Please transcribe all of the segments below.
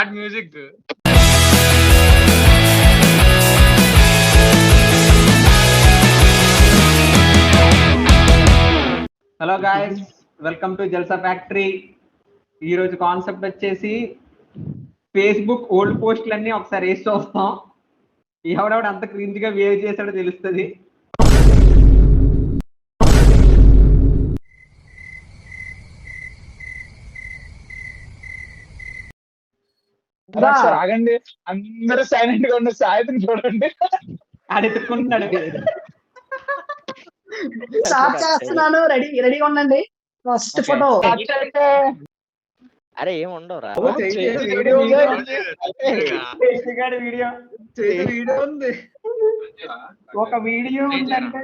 Start music. Hello guys, welcome to Jalsa factory. ఈ రోజు concept వచ్చేసి ఫేస్బుక్ ఓల్డ్ పోస్టులన్నీ ఒకసారి వేసి చూస్తాం. ఎవడెవడు అంత క్రింజ్ గా బిహేవ్ చేశాడో తెలుస్తుంది. ఆగండి, అందరూ సైలెంట్ గా ఉన్న సాయంత్రం చూడండి. అడుగుతున్నాడు. స్టార్ట్ చేస్తున్నాను. రెడీగా ఉండండి. First photo. అరే ఏం ఉండవురా, వీడియో ఉంది. ఒక వీడియో ఉందంటే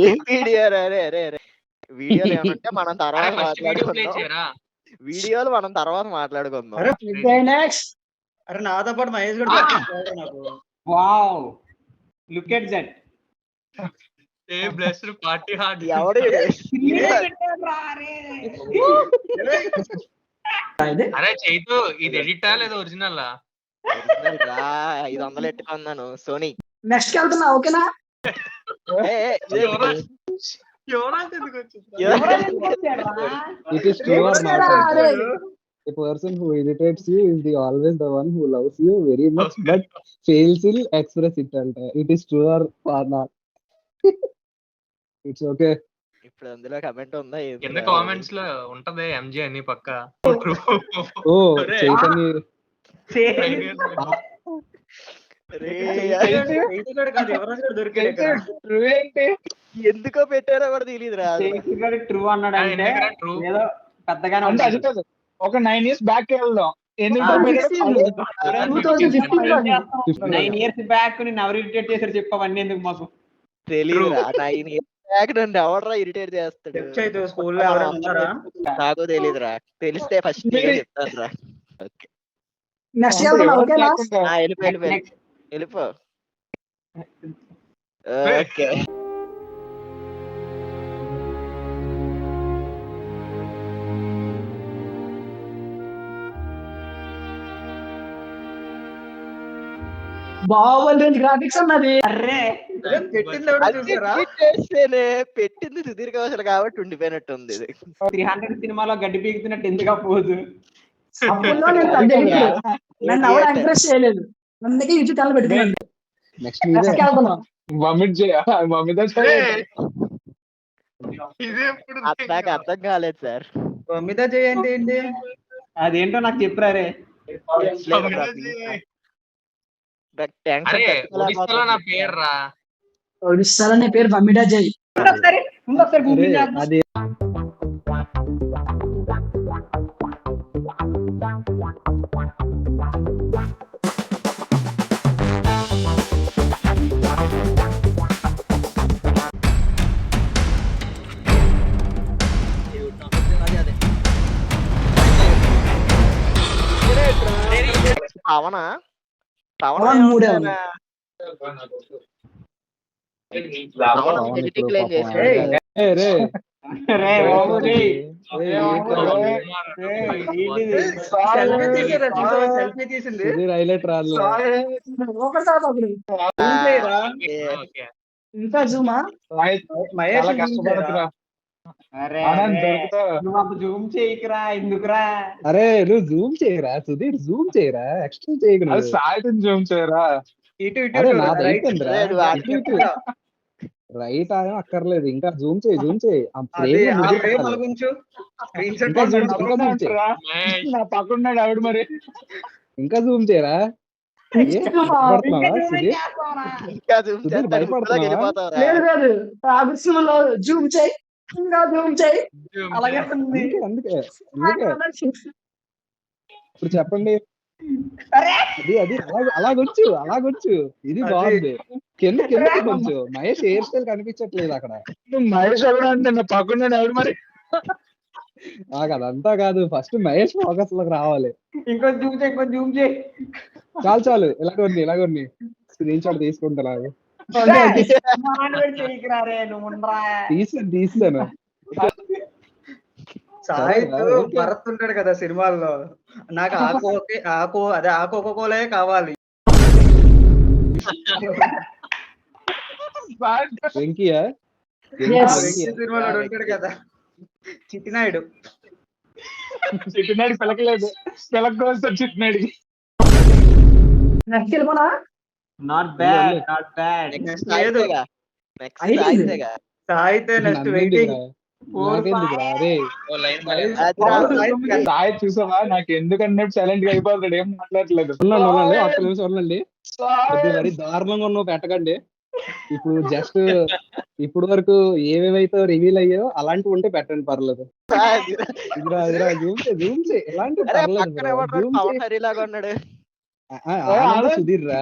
ఏం వీడియో? అరే అరే అరే వీడియోలు ఏమంటే మనం తర్వాత మాట్లాడుకుందాం. వీడియోలు మనం తర్వాత మాట్లాడుకుందాం. అరే నాతో పాటు మహేష్ కూడా నాకు. Wow, look at that. A blessed party hard. ఎవడు అరే చైతు, ఇది ఎడిటా లేదా ఒరిజినల్ రా? 500 ఎట్టుకున్నాను సోనీ. నెక్స్ట్ వెళ్తున్నా, ఓకేనా? It is true or not? A person who irritates you is always the one who loves you very much, but fails to express it. It is true or not? It's okay. ఇప్పుడు అందులో comment ఉందా? కింద comments లో ఉంటది ఎంజే అని పక్క. Oh, Chaitanya. ఎందుకో పెట్టారో కూడా తెలియదురా. ట్రూ అన్నాడు అంటే ఏదో పెద్దగానే ఒక 9 years బ్యాక్ వెళ్దాం. 9 years బ్యాక్ నిన్ను ఎవరు ఇరిటేట్ చేశారు చెప్పవన్నీ ఎందుకు మాకు తెలియదురా. 9 years బ్యాక్ నన్ను ఎవడరా ఇరిటేట్ చేస్తాడు? స్కూల్లో ఎవరైనా ఉన్నారా? నాకు తెలియదురా. తెలిస్తే ఫస్ట్ చెప్తాను రా. నెక్స్ట్ వెళ్తున్నా, ఓకేనా? వెళ్ళిపో. ఓకే, బాగుంది గ్రాఫిక్స్ అన్నది. పెట్టింది సుదీర్ఘ అవసరం కాబట్టి ఉండిపోయినట్టుంది. ఇది 300 సినిమాలో గడ్డి పీకుతున్నట్టు ఎందుకు పోదు? నన్ను ఎవరు ఎంకరేజ్ చేయలేదు, అందుకే ఇటు తల పెట్టుకున్నాను. నెక్స్ట్ వెళ్తున్నా. నాకు అర్థం కాలేదు సార్. మమ్మిదా చేయండి ఏంటి? అదేంటో నాకు చెప్పారే. ఒడిస్సాలో నా పేరు రా. ఒడిస్సాలో నా పేరు మమ్మిడా జై. ఒకసారి గూగుల్ చేద్దాం. అది పవనా? పవన్ మూడే ఉంది. సెల్ఫీ తీసింది. హైలైట్ రాదు. ఒకటి తర్వాత ఒకటి. ఇంకా జూమా? మహేష్ కష్టపడుతున్నా. అరే నువ్వు జూమ్ చేయకురా, ఎందుకురా? అరే నువ్వు జూమ్ చేయరా సుధీర్, జూమ్ చేయరా, ఎక్స్టెండ్ చేయకు. సాయంత్రం జూమ్ చేయరా. ఇటు రైట్ ఆగా అక్కర్లేదు, ఇంకా జూమ్ చేయి, జూమ్ చేయి. నా పక్కన్నాడు ఆవిడ, మరి ఇంకా జూమ్ చేయరా? భయపడుతున్నా. జూమ్ చేయి, ఇంకా జూమ్ చేయి. అలాగే అందుకే ఇప్పుడు చెప్పండి. అది అలాగొచ్చు, అలాగొచ్చు. ఇది బాగుంది. కింద కొంచెం మహేష్ హెయిర్ స్టైల్ కనిపించట్లేదు అక్కడ. మహేష్ అంటే నా పక్కన ఎవరు మరి? నాకు అదంతా కాదు, ఫస్ట్ మహేష్ ఫోకస్ లోకి రావాలి. జూమ్ చేయి. చాలు ఇలాగొన్ని స్క్రీన్ షాట్ తీసుకుంటా. చేయకురా రే, నువ్వు తీసాను. సాహిత్ సరేరా, ఓకే. భరత్ ఉంటాడు కదా సినిమాల్లో, నాకు ఆ కోకో కోలే కావాలి. వెంకీయా Yes. వెంకీ సినిమాలో ఉంటాడు కదా చిట్టినాయుడు. చిట్టినాడు పిలకలేదు, పిలక చిట్టినాడు. నెక్స్ట్ వెళ్ళిపోనా not bad, not bad. Next లేదు. నెక్స్ట్ అయిపోయింది. సాయితేగా. Sahith next waiting. నాకెందుకురా అరే ఓ లైన్ మళ్ళీ సాయి చూసావా, నాకు ఎందుకన్నట్టు సైలెంట్ గా అయిపోతాడు, ఏం మాట్లాడలేదు. ఉండండి, ఒక్క నిమిషం ఉండండి. కొద్దిగా మరి దారుణంగా ఉన్నావు పెట్టకండి. ఇప్పుడు జస్ట్ ఇప్పుడు వరకు ఏవేవైతే రివీల్ అయ్యాయో అలాంటివి ఉంటే పెట్టండి, పర్లేదు. ఇదిరా జూమ్ చే ఎలాంటి అరే పర్లేదు పక్కన bro. ఎవడు Zoom పవన్ చే. హరి లాగా ఉన్నాడు. ఆనంద్ సుధీర్ రా,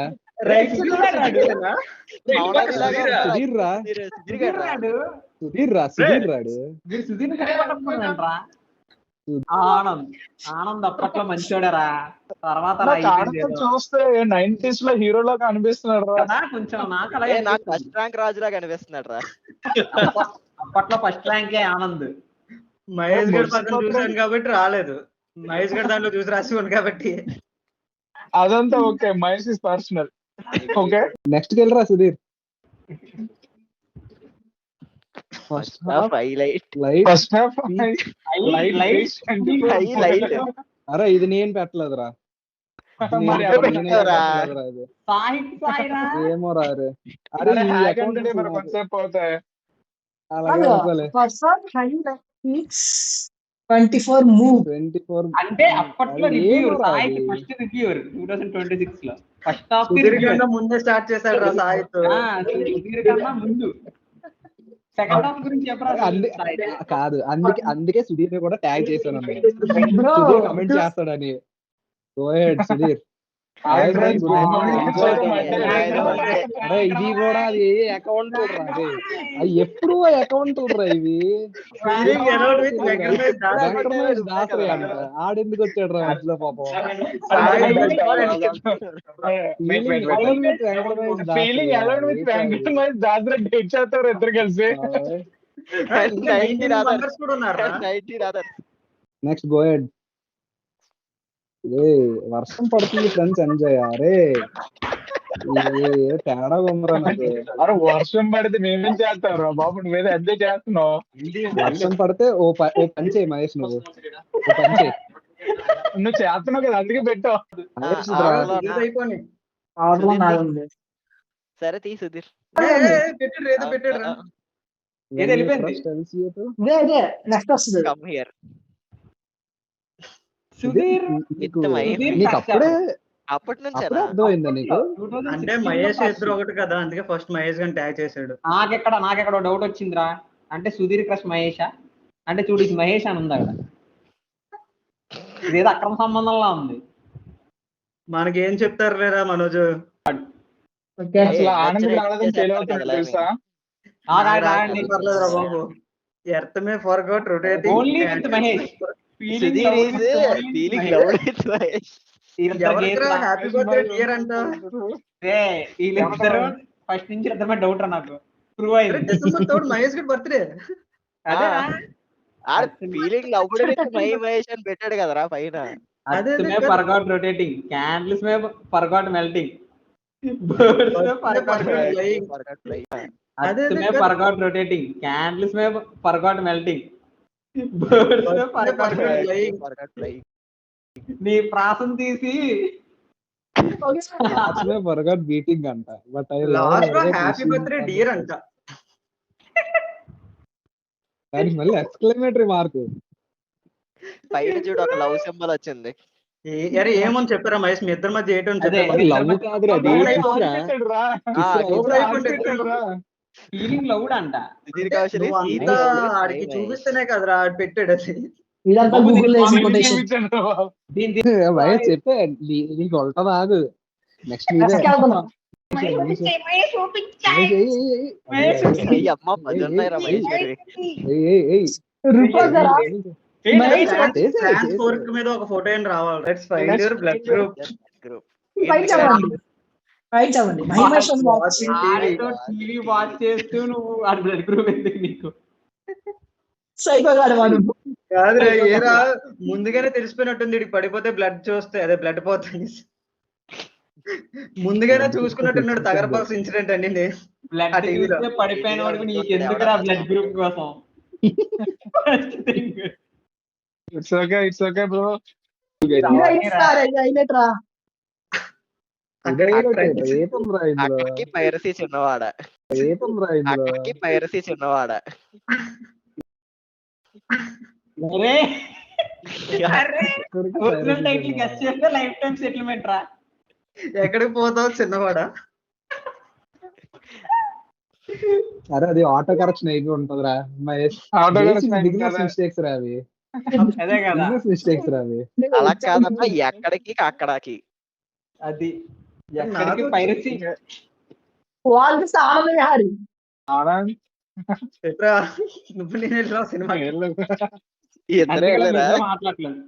రైట్ పవన్ హరి లాగా ఉన్నాడు. సుధీర్ రా, సుధీర్ గాడు రా. సుధీర్ రాడు. మీరు సుధీర్ కనపడకపోయినంట్రా. ఆనంద్ అప్పట్లో మంచోడరా, తర్వాత అలా నాకు అయిపోయింది ఆనందం ఏదో. చూస్తే 90s లో హీరోలో కనిపిస్తున్నాడు రా. కదా, కొంచెం నాకు అలా ఏ నాకు ఫస్ట్ ర్యాంక్ రాజులా కనిపిస్తున్నాడు రా. అప్పట్లో ఫస్ట్ ర్యాంకే ఆనంద్. మహేష్ గడ్ పక్కన చూసాను కాబట్టి రాలేదు. మహేష్ గడ్ దాంట్లో చూసి రాసి కాబట్టి. అదంతా okay, Mahesh is personal. Okay, next వెళ్ళరా Sudheer. First half highlight. Light first half light highlight. అరే ఇది నేను పెట్టలేదురా, మరి నేనే ఎవరు పెట్టారా? పెట్టలేదురా ఇది. సాయిరా ఏమో రా అరే. అరే అరే ఈ హ్యాక్ account అంటే మరి నాకు కొంతసేపు పోతాయి. అలాగే అనుకోలే. పర్సన్ హైలైట్స్ 24 మూవ్ 24 అంటే అప్పట్లో అది రివ్యూర్, ఏమోరా సాయికి అది. ఫస్ట్ రివ్యూర్ 2026 లో ఫస్ట్ హాఫ్ సుధీర్ కన్నా ముందే స్టార్ట్ చేశాడు రా సాహిత్. సుధీర్ కన్నా ముందు. సెకండ్ హాఫ్ గురించి చెప్పరా అంది- కాదు అందుకే సుధీర్ ని కూడా ట్యాగ్ చేశాను అన్నమాట. బ్రో. సుధీర్ కమెంట్ చేస్తాడని. Go head Sudheer. Hi friends, good morning. అరే ఇది కూడా అది అకౌంట్ రా అదే. అది ఎప్పుడు అకౌంట్ రా ఇవి. Feeling around with Venkatramaya Das. Venkataramesh Dasari అంట. ఆడెందుకు వచ్చాడు రా మధ్యలో పాపం. Feeling aloud with Venkataramesh Dasari date చేస్తారు ఇద్దరు కలిసి. 90 members కూడా ఉన్నారా? 90 రాదర్. Next go head. ఏ వర్షం పడుతుంది ఫ్రెండ్స్, ఎంజాయ్. అరే తేడా ఉందిరా నాకు. అరే వర్షం పడితే మేమేం చేస్తావు బాబు, నువ్వేదో ఎంజాయ్ చేస్తున్నావు. వర్షం పడితే ఓ పని చేయి మహేష్, నువ్వు ఓ పని చేయి. నువ్వు చేస్తున్నావు కదా అందుకే పెట్టావు. మహేష్ ఆ, రా. ఏదో అయిపోయింది. ఆర్డర్ నాది ఉంది. సరే తీ సుధీర్. పెట్టాడు ఏదో పెట్టాడు రా. ఏది వెళ్ళిపోయింది? ఇదే నెక్స్ట్ వస్తుంది. Come here. సుధీర్ నీకు అప్పుడే అప్పటి నుంచే అప్పుడే అర్థమైందా నీకు? అంటే మహేష్ ఇద్దరు ఒకటి కదా, అందుకే ఫస్ట్ మహేష్ గారిని ట్యాగ్ చేశాడు. నాకెక్కడ డౌట్ వచ్చిందిరా. అంటే సుధీర్ క్రష్ మహేషా? అంటే చూడు ఇది మహేష్ అని ఉంది అక్కడ. ఇదేదో అక్రమ సంబంధంలా ఉంది. మనకేం చెప్తారు లేరా మనోజ్. ఓకే. అసలు ఆనందం రాలేదని తెలియవుతుంది తెలుసా. ఆగండి. పర్లేదురా బాబు. Earth may forgot rotating. Only with Mahesh. Sudheer is feeling loved with Mahesh. ఎవరికరా హ్యాపీ బర్త్డే డియర్ అంట. వీళ్ళిద్దరు ఫస్ట్ నుంచి ఇద్దరమే డౌట్ రా నాకు. ప్రూవ్ అయింది. డిసెంబర్ 3 మహేష్ గారి birthday. Feeling loved with Mahesh అని పెట్టాడు కదరా పైన. Earth में forgot rotating, candles में forgot melting, birds में forgot flying. Earth में forgot rotating, candles में forgot melting, birds में forgot flying. నీ ప్రాసం తీసి ఫర్గాట్ బీటింగ్ అంట. బట్ లాస్ట్ లో హ్యాపీ బర్త్డే డియర్ అంట. దానికి మళ్ళీ ఎక్స్క్లమేటరీ మార్క్. పైన చూడు ఒక లవ్ సింబల్ వచ్చింది. అరే ఏమని చెప్పారా మహేష్, మీ ఇద్దరి మధ్య ఏంటో అది లవ్ కాదురా, అది ఫీలింగ్ లౌడ్ అంట. సుధీర్ కౌశల్ is feeling అంతా loved with ఆడికి Mahesh. చూపిస్తేనే కదరా ఆడు పెట్టాడు అది. ఇదంతా గూగుల్ లో వేసిన కొటేషన్. వయసు చెప్పే నీకు ఉంటది ఆగు. నెక్స్ట్ మీదే నెక్స్ట్ వెళ్తున్నాం. అయ్య అమ్మ 10 ఉన్నాయి రా మహేష్ గారి. రూపా జరా ట్రాన్స్పోర్ట్ మీద ఒక ఫోటో ఏం రావాలి. Let's find your blood group. Fight అవ్వండి, ఫైట్ అవ్వండి. మహిమేశ్వర్ వాచ్ టీవీ వాచ్ చేస్తూ నువ్వు బ్లడ్ గ్రూప్ ఎందుకు నీకు? సైకో గాడు వాడు. కాదురా ఏరా ముందుగానే తెలిసిపోయినట్టుంది వీడికి పడిపోతే బ్లడ్ చూస్తే అదే బ్లడ్ పోతుంది ముందుగానే చూసుకున్నట్టున్నాడు తగరపాల్సి ఇన్సిడెంట్ అండి బ్లడ్ ఆ టీవీలో. చూస్తే పడిపోయిన వాడికి నీకు ఎందుకురా బ్లడ్ గ్రూప్ కోసం ఇట్స్ ఓకే బ్రో. హైలైట్ రా. ఏపం రా ఇందులో, అక్కడికి పైరసీ చిన్నవాడ, ఏపం రా ఇందులో. అక్కడికి పైరసీ చిన్నవాడ. అరే ఇక్కడికి ఒరిజినల్ టైటిల్ పైరసీ గెస్ చేస్తే లైఫ్ టైం సెటిల్మెంట్ రా. ఎక్కడికి పోతావు చిన్నవాడా అరే అది ఆటో కరెక్షన్ అయిపోయి ఉంటదిరా మహేష్. Auto correction అయిపోయి బిజినెస్ ఉంటదా? మిస్టేక్స్ రా అవి, అదే కదా బిజినెస్ మిస్టేక్స్ రా అవి. అలా కాదమ్మా, ఎక్కడికి అక్కడికి. అది ఎక్కడికి పైరసీ. వాళ్ళకి ఆనంద విహారి. ఆనంద్ ఎట్రా నువ్వు నేను వెళ్ళినా సినిమా ఇద్దరే వెళ్ళరా? మాట్లాడలేదు.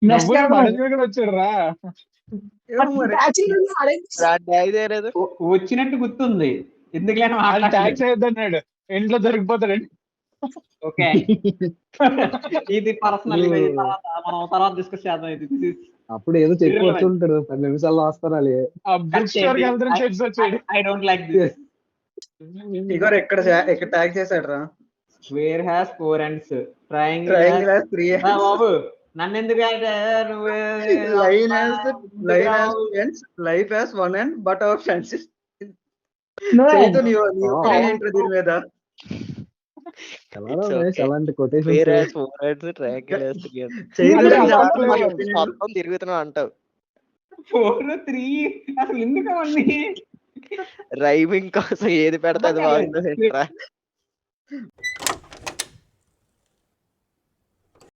నెక్స్ట్ మనోజ్ కూడా వచ్చాడు రా. లేదు వచ్చినట్టు గుర్తుంది, ఎందుకులేని అది ట్యాక్స్ అయిద్దన్నాడు, ఇంట్లో దొరికిపోతాడు. ఓకే ఇది పర్సనల్, మనం తర్వాత డిస్కస్ చేద్దాం. ఇది అప్పుడు ఏదో చెప్పి వచ్చుంటాడు, 10 నిమిషాల్లో వస్తారు వాళ్ళు. ఆ బుక్ స్టోర్ కి వెళ్తాను చెప్పి వచ్చాడు. I don't like this. Igor ఎక్కడ ట్యాగ్ చేశాడు రా square has 4 ends, triangle triangle has 3 బాబు నన్ను ఎందుకు line has ends, life has 1 end, but our friends. Chaitu నీ ఒపీనియన్ ఏంటి దీని మీద? ఎలా మహేష్ అలాంటి కొటేషన్ మొత్తం తిరుగుతున్నావు అంటావు. 4 3 అసలు ఎందుకు అవన్నీ? రైమింగ్ కోసం ఏది పెడతా అది బాగుంటుంది.